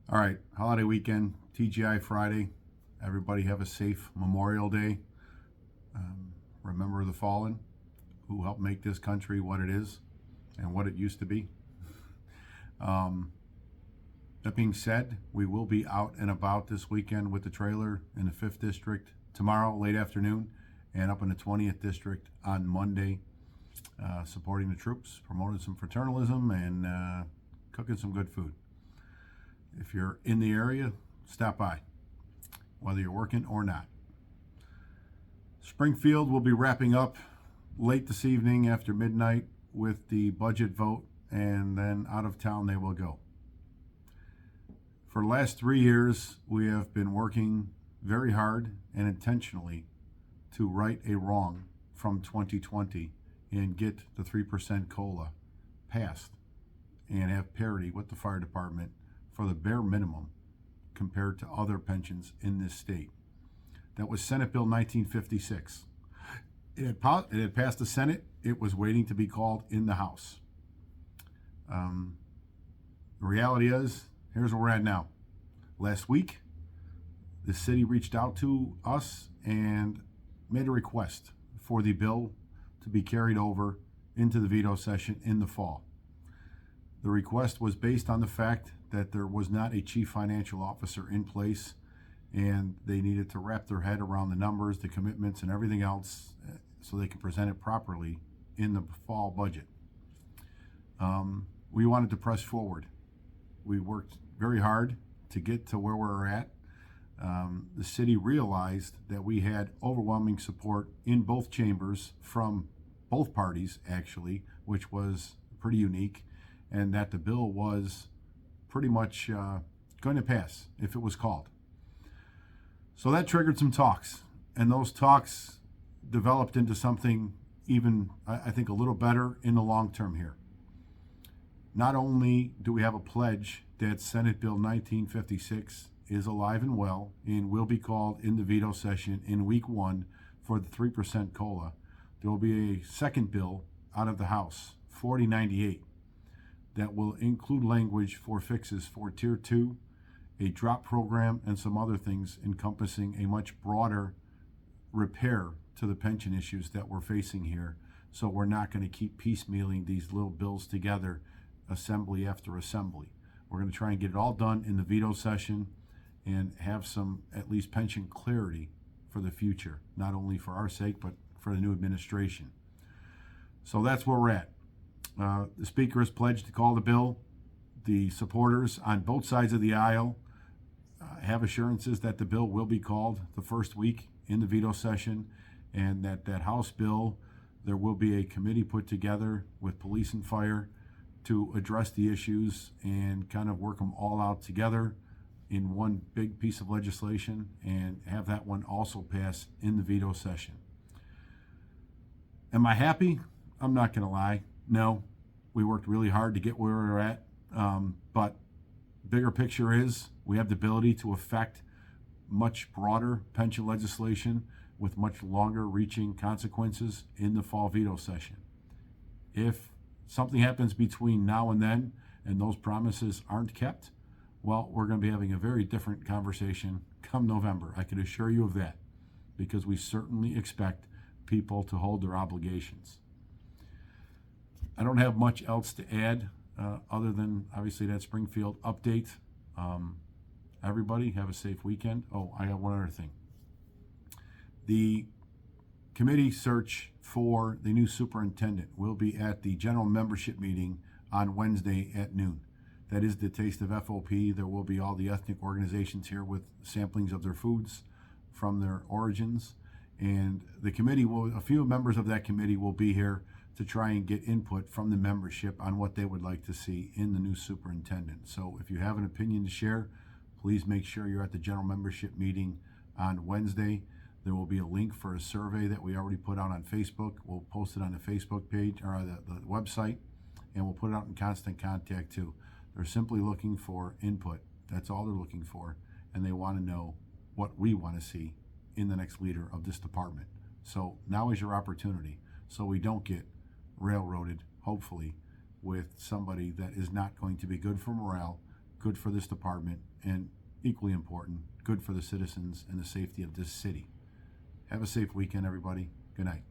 All right, holiday weekend, TGI Friday. Everybody have a safe Memorial Day. Remember the fallen who helped make this country what it is and what it used to be. Um, that being said, we will be out and about this weekend with the trailer in the 5th District tomorrow, late afternoon, and up in the 20th District on Monday, supporting the troops, promoting some fraternalism, and cooking some good food. If you're in the area, stop by, whether you're working or not. Springfield will be wrapping up late this evening after midnight with the budget vote, and then out of town they will go. For the last 3 years, we have been working very hard and intentionally to right a wrong from 2020 and get the 3% COLA passed and have parity with the fire department for the bare minimum compared to other pensions in this state. That was Senate Bill 1956. It had passed the Senate. It was waiting to be called in the House. The reality is, here's where we're at now. Last week, the city reached out to us and made a request for the bill to be carried over into the veto session in the fall. The request was based on the fact that there was not a chief financial officer in place, and they needed to wrap their head around the numbers, the commitments, and everything else so they could present it properly in the fall budget. We wanted to press forward. We worked very hard to get to where we're at. The city realized that we had overwhelming support in both chambers from both parties, actually, which was pretty unique, and that the bill was pretty much going to pass if it was called. So that triggered some talks, and those talks developed into something even, I think, a little better in the long term here. Not only do we have a pledge that Senate Bill 1956 is alive and well and will be called in the veto session in week 1 for the 3% COLA, there will be a second bill out of the House, 4098, that will include language for fixes for Tier 2, a drop program, and some other things encompassing a much broader repair to the pension issues that we're facing here. So we're not going to keep piecemealing these little bills together, assembly after assembly. We're going to try and get it all done in the veto session and have some at least pension clarity for the future, not only for our sake, but for the new administration. So that's where we're at. The Speaker has pledged to call the bill. The supporters on both sides of the aisle have assurances that the bill will be called the first week in the veto session, and that House bill, there will be a committee put together with police and fire to address the issues and kind of work them all out together in one big piece of legislation and have that one also pass in the veto session. Am I happy? I'm not going to lie. No, we worked really hard to get where we're at. But bigger picture is we have the ability to affect much broader pension legislation with much longer reaching consequences in the fall veto session. If something happens between now and then and those promises aren't kept, well, we're going to be having a very different conversation come November. I can assure you of that, because we certainly expect people to hold their obligations. I don't have much else to add other than obviously that Springfield update. Everybody have a safe weekend. Oh, I got one other thing. The committee search for the new superintendent will be at the general membership meeting on Wednesday at noon. That is the Taste of FOP. There will be all the ethnic organizations here with samplings of their foods from their origins. And the committee a few members of that committee will be here to try and get input from the membership on what they would like to see in the new superintendent. So if you have an opinion to share, please make sure you're at the general membership meeting on Wednesday. There will be a link for a survey that we already put out on Facebook. We'll post it on the Facebook page or the website, and we'll put it out in Constant Contact too. They're simply looking for input. That's all they're looking for. And they want to know what we want to see in the next leader of this department. So now is your opportunity, so we don't get railroaded, hopefully, with somebody that is not going to be good for morale, good for this department, and equally important, good for the citizens and the safety of this city. Have a safe weekend, everybody. Good night.